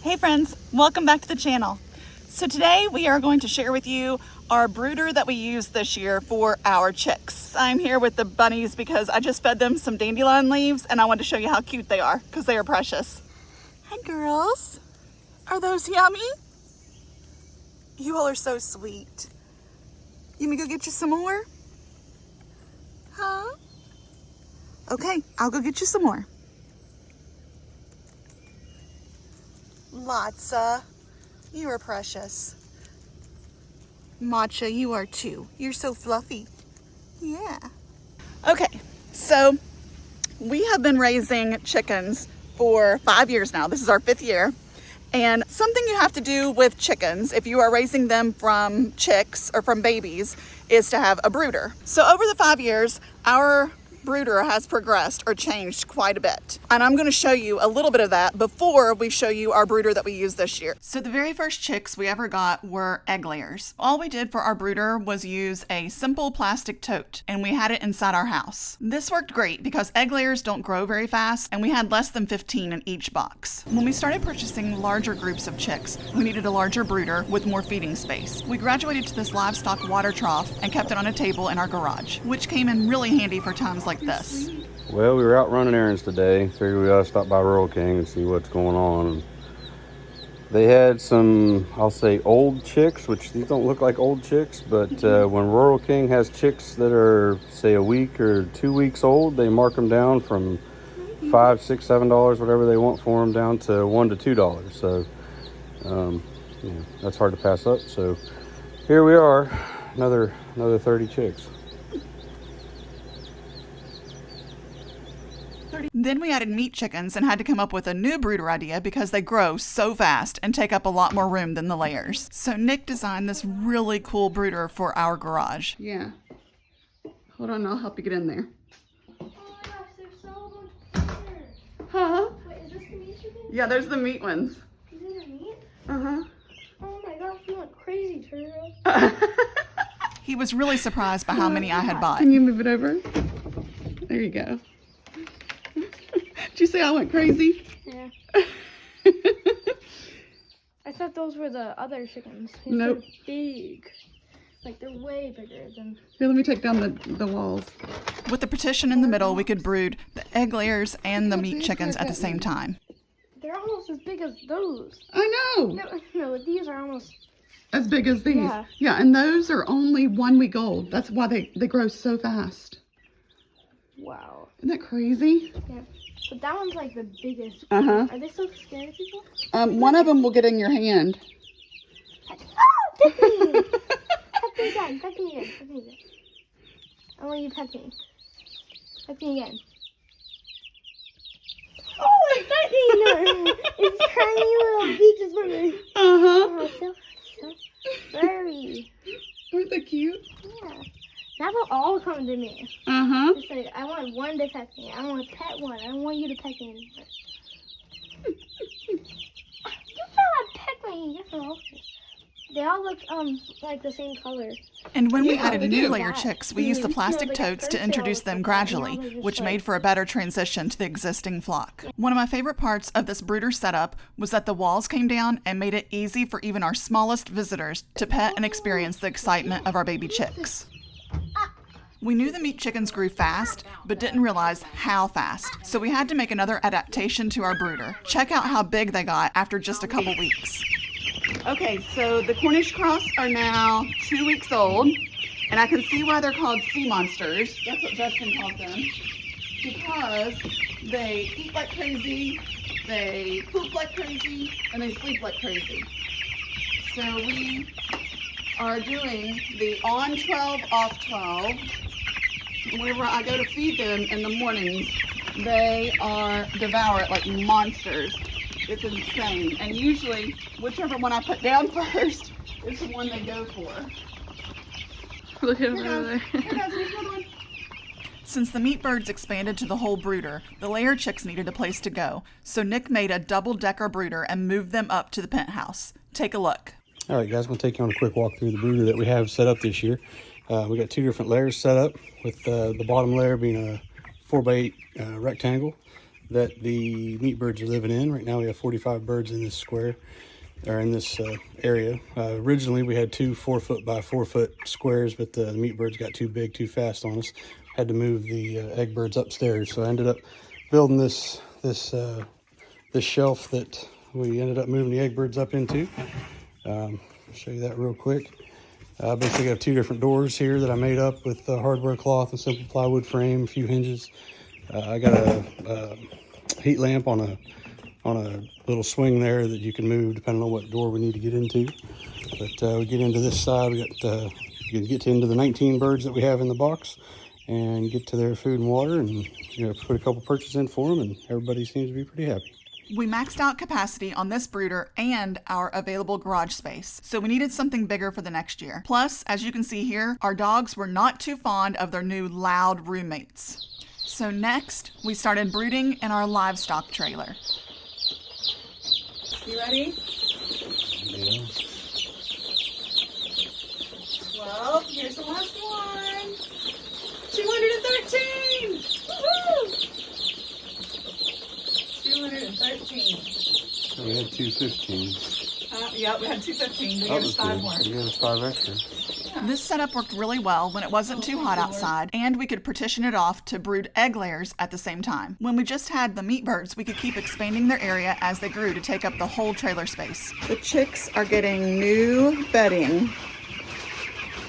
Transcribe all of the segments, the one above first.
Hey friends, welcome back to the channel. So today we are going to share with you our brooder that we used this year for our chicks. I'm here with the bunnies because I just fed them some dandelion leaves and I wanted to show you how cute they are because they are precious. Hi girls, are those yummy? You all are so sweet. You want me to go get you some more? Huh? Okay, I'll go get you some more. Lotsa, you are precious. Matcha, you are too. You're so fluffy. Yeah. Okay, so we have been raising chickens for 5 years now. This is our 5th year. And something you have to do with chickens, if you are raising them from chicks or from babies, is to have a brooder. So over the 5 years, our brooder has progressed or changed quite a bit. And I'm going to show you a little bit of that before we show you our brooder that we used this year. So the very first chicks we ever got were egg layers. All we did for our brooder was use a simple plastic tote and we had it inside our house. This worked great because egg layers don't grow very fast and we had less than 15 in each box. When we started purchasing larger groups of chicks, we needed a larger brooder with more feeding space. We graduated to this livestock water trough and kept it on a table in our garage, which came in really handy for times like this. Well, we were out running errands today. Figured we ought to stop by Rural King and see what's going on. They had some, I'll say, old chicks, which these don't look like old chicks, but when Rural King has chicks that are, say, a week or 2 weeks old, they mark them down from $5, $6, $7, whatever they want for them, down to $1 to $2. So, that's hard to pass up. So here we are, another 30 chicks. Then we added meat chickens and had to come up with a new brooder idea because they grow so fast and take up a lot more room than the layers. So Nick designed this really cool brooder for our garage. Yeah. Hold on, I'll help you get in there. Oh my gosh, there's so much better. Huh? Wait, is this the meat chicken? Yeah, there's the meat ones. Is it a meat? Uh-huh. Oh my gosh, you went crazy, turtle. He was really surprised by how many I had bought. Can you move it over? There you go. Did you say I went crazy? Yeah. I thought those were the other chickens. Nope. They're big. Like, they're way bigger than... Here, let me take down the walls. With the partition in the middle, we could brood the egg layers and the meat chickens at the same time. They're almost as big as those. I know. No, these are almost... As big as these. Yeah. And those are only 1 week old. That's why they grow so fast. Wow. Isn't that crazy? Yeah. But that one's like the biggest. Uh-huh. Are they so scary people? One of them will get in your hand. Oh, pet me! Pet me again, pet me again, pet me again. I want you to pet me. Pet me again. Oh, it's petting her! It's tiny little beaches for me. Uh-huh. Oh, so furry. Aren't they cute? Yeah. Now they'll all come to me. Uh-huh. It's like, I want one to pet me. I want to pet one. I don't want you to pet me. You cannot pet me. You're so awful. They all look like the same color. And when we Yeah, added they new do. layer chicks, we used the plastic totes to introduce them gradually, which made for a better transition to the existing flock. One of my favorite parts of this brooder setup was that the walls came down and made it easy for even our smallest visitors to pet and experience the excitement of our baby chicks. We knew the meat chickens grew fast, but didn't realize how fast. So we had to make another adaptation to our brooder. Check out how big they got after just a couple weeks. Okay, so the Cornish cross are now 2 weeks old, and I can see why they're called sea monsters. That's what Justin calls them. Because they eat like crazy, they poop like crazy, and they sleep like crazy. So we are doing the on 12, off 12. Whenever I go to feed them in the mornings, they devour it like monsters. It's insane. And usually, whichever one I put down first is the one they go for. Look at Here goes. Here goes. Here's another one. Since the meat birds expanded to the whole brooder, the layer chicks needed a place to go. So Nick made a double-decker brooder and moved them up to the penthouse. Take a look. All right, guys, I'm going to take you on a quick walk through the brooder that we have set up this year. We got 2 different layers set up, with the bottom layer being a 4x8 rectangle. that the meat birds are living in. Right now we have 45 birds in this square, or in this area. Originally we had 2 4-foot by 4-foot squares, but the meat birds got too big too fast on us. Had to move the egg birds upstairs, so I ended up building this shelf that we ended up moving the egg birds up into. Show you that real quick. Basically I have 2 different doors here that I made up with hardware cloth and simple plywood frame, a few hinges. I got a heat lamp on a little swing there that you can move depending on what door we need to get into. But we get into this side, we got you can get into the 19 birds that we have in the box and get to their food and water, and put a couple perches in for them, and everybody seems to be pretty happy. We maxed out capacity on this brooder and our available garage space, so we needed something bigger for the next year. Plus, as you can see here, our dogs were not too fond of their new loud roommates. So next, we started brooding in our livestock trailer. You ready? Yeah. Well, here's the last one. 213! Woohoo! 213. So we had 215. Yeah, we had 215. They gave us 5 more. They gave us 5 extra. This setup worked really well when it wasn't too hot outside, and we could partition it off to brood egg layers at the same time. When we just had the meat birds, we could keep expanding their area as they grew to take up the whole trailer space. The chicks are getting new bedding.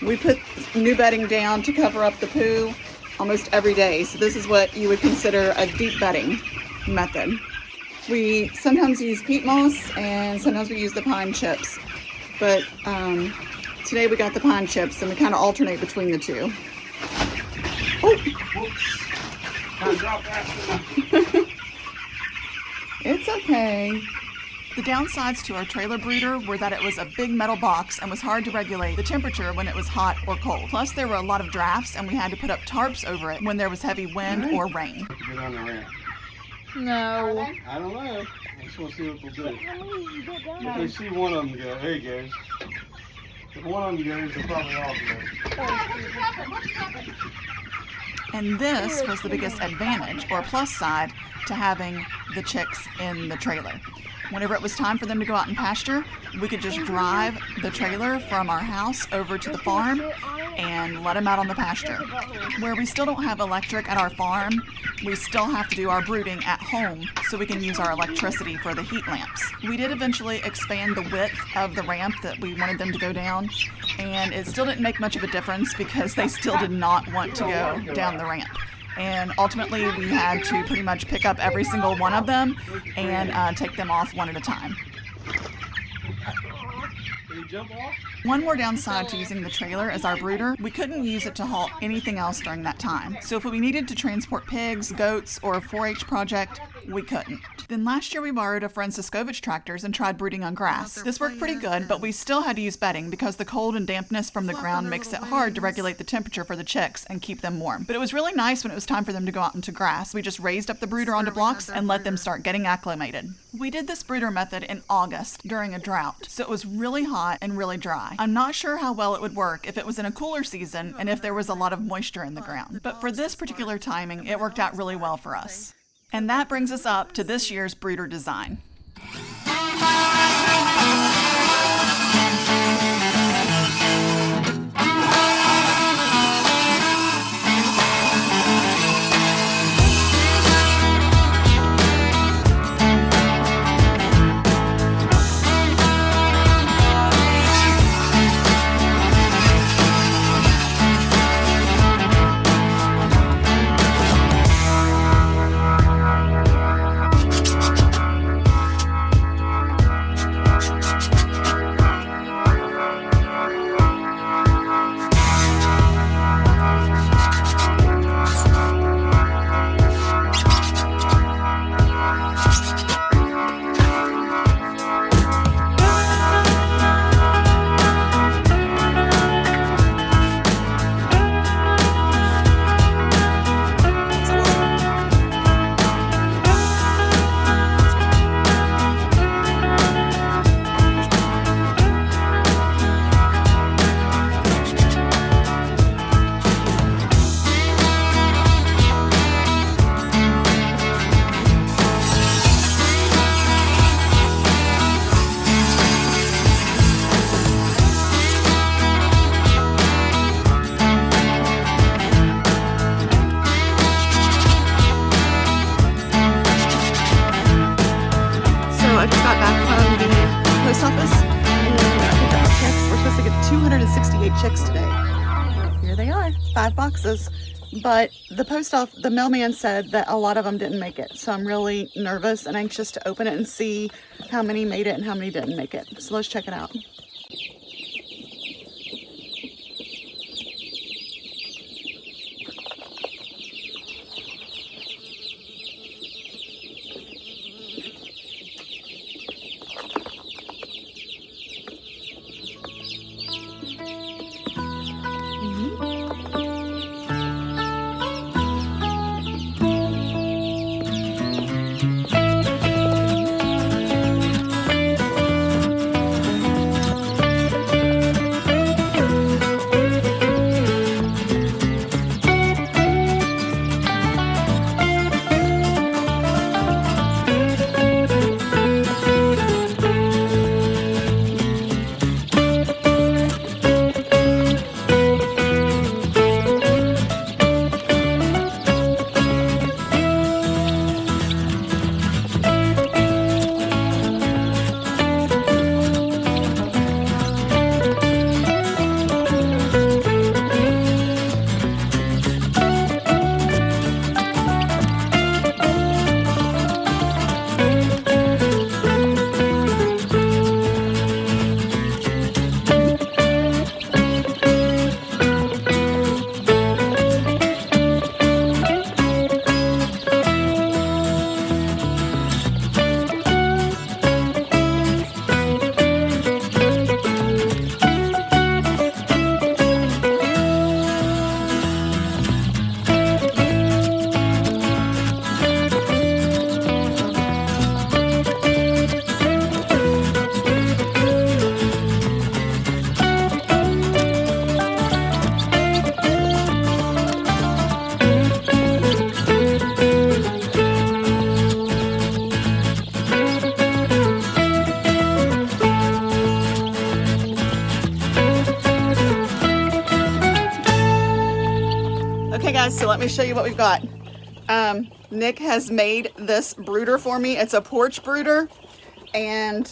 We put new bedding down to cover up the poo almost every day, so this is what you would consider a deep bedding method. We sometimes use peat moss and sometimes we use the pine chips, but today we got the pine chips and we kind of alternate between the two. Oh. It's okay. The downsides to our trailer brooder were that it was a big metal box and was hard to regulate the temperature when it was hot or cold. Plus there were a lot of drafts and we had to put up tarps over it when there was heavy wind or rain. Get on the ramp. No. I don't know. I just want to see what they'll do. If they see one of them go, there he goes. If one of them goes, they'll probably all go. And this was the biggest advantage or plus side to having the chicks in the trailer. Whenever it was time for them to go out and pasture, we could just drive the trailer from our house over to the farm and let them out on the pasture. Where we still don't have electric at our farm, we still have to do our brooding at home so we can use our electricity for the heat lamps. We did eventually expand the width of the ramp that we wanted them to go down, and it still didn't make much of a difference because they still did not want to go down the ramp. And ultimately we had to pretty much pick up every single one of them and take them off one at a time. Did he jump off? One more downside to using the trailer as our brooder, we couldn't use it to haul anything else during that time. So if we needed to transport pigs, goats, or a 4-H project, we couldn't. Then last year we borrowed a friend Siskovich tractors and tried brooding on grass. This worked pretty good, but we still had to use bedding because the cold and dampness from the ground makes it hard to regulate the temperature for the chicks and keep them warm. But it was really nice when it was time for them to go out into grass. We just raised up the brooder onto blocks and let them start getting acclimated. We did this brooder method in August during a drought, so it was really hot and really dry. I'm not sure how well it would work if it was in a cooler season and if there was a lot of moisture in the ground. But for this particular timing, it worked out really well for us. And that brings us up to this year's brooder design. I just got back from the post office and I picked up our chicks. We're supposed to get 268 chicks today. Here they are, 5 boxes. But the mailman said that a lot of them didn't make it. So I'm really nervous and anxious to open it and see how many made it and how many didn't make it. So let's check it out. Okay guys, so let me show you what we've got. Nick has made this brooder for me. It's a porch brooder, and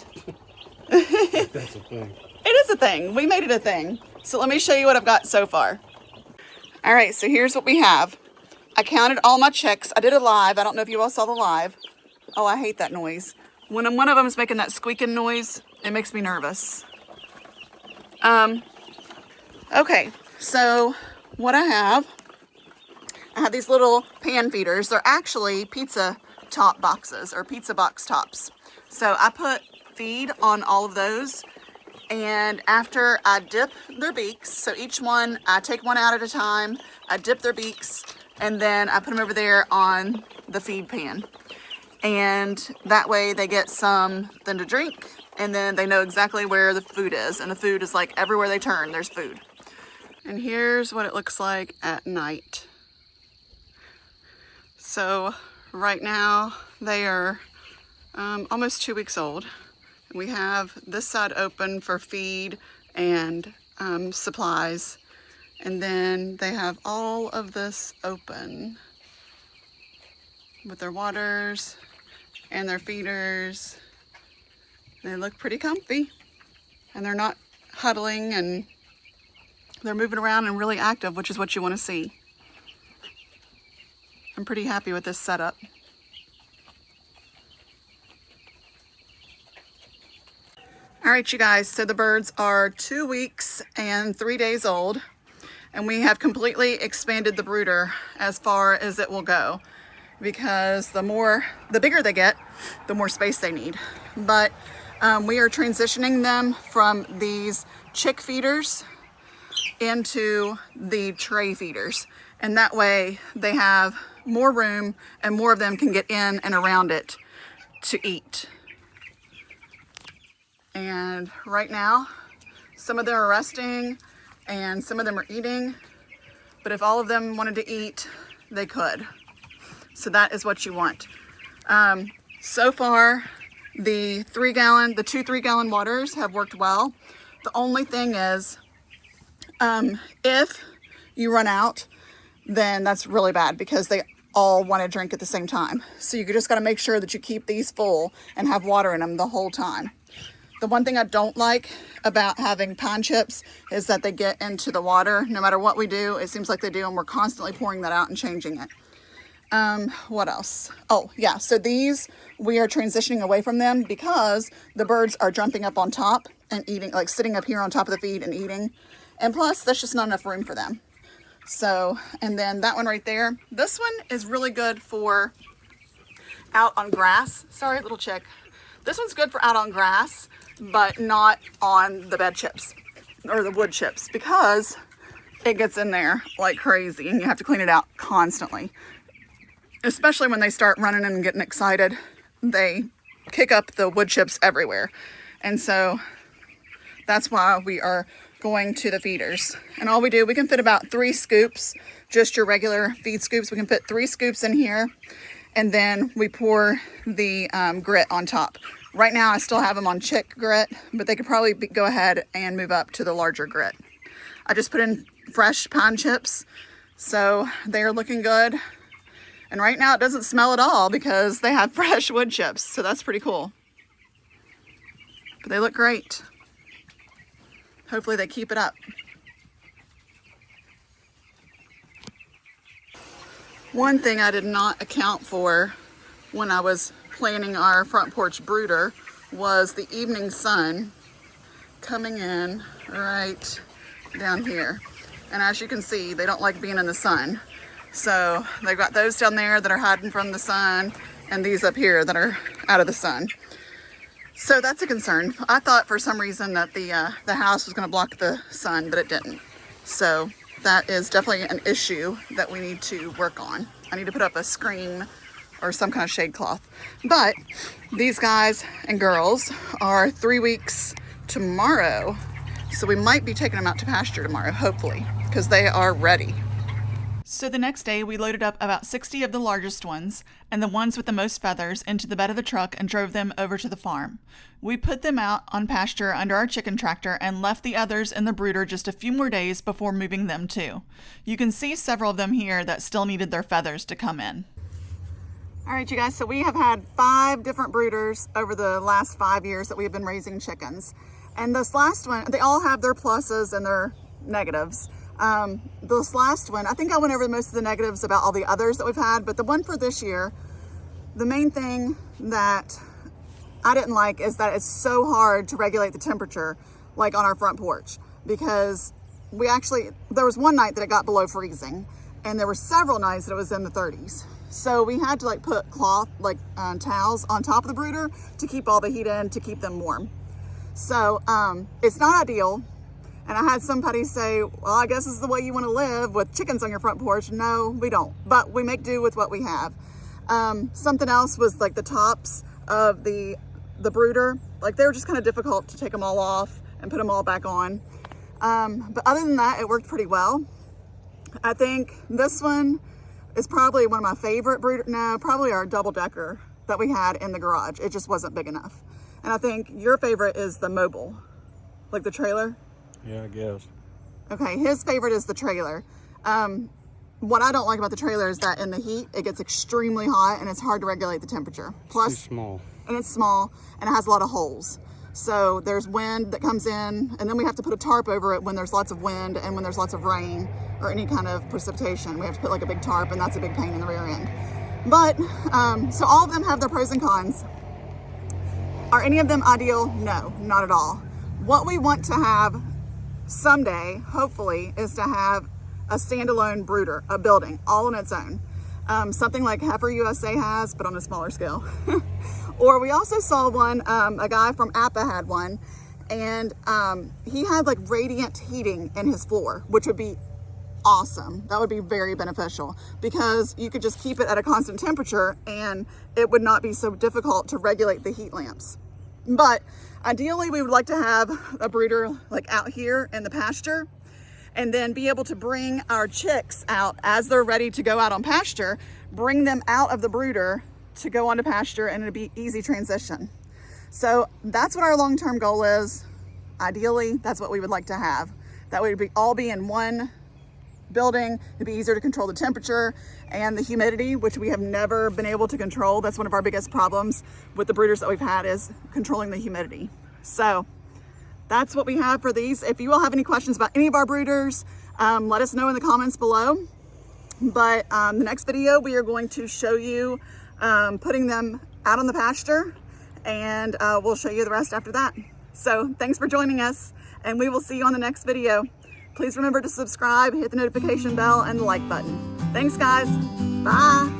That's a thing. it is a thing. We made it a thing. So let me show you what I've got so far. All right, so here's what we have. I counted all my chicks. I did a live. I don't know if you all saw the live. Oh, I hate that noise. When one of them is making that squeaking noise, it makes me nervous. Okay, so what I have these little pan feeders. They're actually pizza top boxes or pizza box tops. So I put feed on all of those, and after I dip their beaks, so each one, I take one out at a time, I dip their beaks, and then I put them over there on the feed pan. And that way they get something to drink, and then they know exactly where the food is. And the food is like everywhere they turn, there's food. And here's what it looks like at night. So right now they are almost 2 weeks old. We have this side open for feed and supplies. And then they have all of this open with their waters and their feeders. They look pretty comfy, and they're not huddling, and they're moving around and really active, which is what you want to see. I'm pretty happy with this setup. All right, you guys, so the birds are 2 weeks and 3 days old, and we have completely expanded the brooder as far as it will go, because the bigger they get, the more space they need. But we are transitioning them from these chick feeders into the tray feeders, and that way they have more room and more of them can get in and around it to eat. And right now, some of them are resting and some of them are eating, but if all of them wanted to eat, they could. So that is what you want. So far, the 2 3-gallon waters have worked well. The only thing is, if you run out, then that's really bad, because they all want to drink at the same time. So you just got to make sure that you keep these full and have water in them the whole time. The one thing I don't like about having pine chips is that they get into the water. No matter what we do, it seems like they do, and we're constantly pouring that out and changing it. What else? Oh, yeah. So these, we are transitioning away from them because the birds are jumping up on top and eating, like sitting up here on top of the feed and eating. And plus, there's just not enough room for them. So, and then that one right there, this one is really good for out on grass. Sorry, little chick. This one's good for out on grass, but not on the bed chips or the wood chips because it gets in there like crazy and you have to clean it out constantly. Especially when they start running and getting excited, they kick up the wood chips everywhere. And so that's why we are going to the feeders. And all we do, we can fit about 3 scoops, just your regular feed scoops. We can fit 3 scoops in here, and then we pour the grit on top. Right now, I still have them on chick grit, but they could probably go ahead and move up to the larger grit. I just put in fresh pine chips, so they're looking good. And right now, it doesn't smell at all because they have fresh wood chips, so that's pretty cool. But they look great. Hopefully they keep it up. One thing I did not account for when I was planning our front porch brooder was the evening sun coming in right down here. And as you can see, they don't like being in the sun. So they've got those down there that are hiding from the sun and these up here that are out of the sun. So that's a concern. I thought for some reason that the house was going to block the sun, but it didn't. So that is definitely an issue that we need to work on. I need to put up a screen or some kind of shade cloth. But these guys and girls are 3 weeks tomorrow. So we might be taking them out to pasture tomorrow, hopefully, because they are ready. So the next day, we loaded up about 60 of the largest ones and the ones with the most feathers into the bed of the truck and drove them over to the farm. We put them out on pasture under our chicken tractor and left the others in the brooder just a few more days before moving them too. You can see several of them here that still needed their feathers to come in. All right, you guys, so we have had 5 different brooders over the last 5 years that we've been raising chickens. And this last one, they all have their pluses and their negatives. This last one, I think I went over most of the negatives about all the others that we've had, but the one for this year, the main thing that I didn't like is that it's so hard to regulate the temperature, like on our front porch, because there was one night that it got below freezing, and there were several nights that it was in the 30s. So we had to like put cloth, towels on top of the brooder to keep all the heat in, to keep them warm. So it's not ideal. And I had somebody say, well, I guess this is the way you want to live with chickens on your front porch. No, we don't. But we make do with what we have. Something else was like the tops of the brooder. Like they were just kind of difficult to take them all off and put them all back on. But other than that, it worked pretty well. I think this one is probably one of my favorite brooder. No, probably our double decker that we had in the garage. It just wasn't big enough. And I think your favorite is the mobile, like the trailer. Yeah, I guess. Okay, his favorite is the trailer. What I don't like about the trailer is that in the heat, it gets extremely hot and it's hard to regulate the temperature. Plus, it's too small. And it's small and it has a lot of holes. So there's wind that comes in, and then we have to put a tarp over it when there's lots of wind and when there's lots of rain or any kind of precipitation. We have to put like a big tarp, and that's a big pain in the rear end. But, so all of them have their pros and cons. Are any of them ideal? No, not at all. What we want to have someday, hopefully, is to have a standalone brooder, a building, all on its own. Something like Heifer USA has, but on a smaller scale. Or we also saw one, a guy from Appa had one, and he had like radiant heating in his floor, which would be awesome. That would be very beneficial because you could just keep it at a constant temperature and it would not be so difficult to regulate the heat lamps. But ideally, we would like to have a brooder like out here in the pasture, and then be able to bring our chicks out as they're ready to go out on pasture, bring them out of the brooder to go onto pasture, and it'd be easy transition. So that's what our long-term goal is. Ideally, that's what we would like to have. That way we'd all be in one building. It'd be easier to control the temperature and the humidity, which we have never been able to control. That's one of our biggest problems with the brooders that we've had, is controlling the humidity. So that's what we have for these. If you all have any questions about any of our brooders, let us know in the comments below. But the next video, we are going to show you putting them out on the pasture, and we'll show you the rest after that. So thanks for joining us, and we will see you on the next video. Please remember to subscribe, hit the notification bell, and the like button. Thanks, guys. Bye.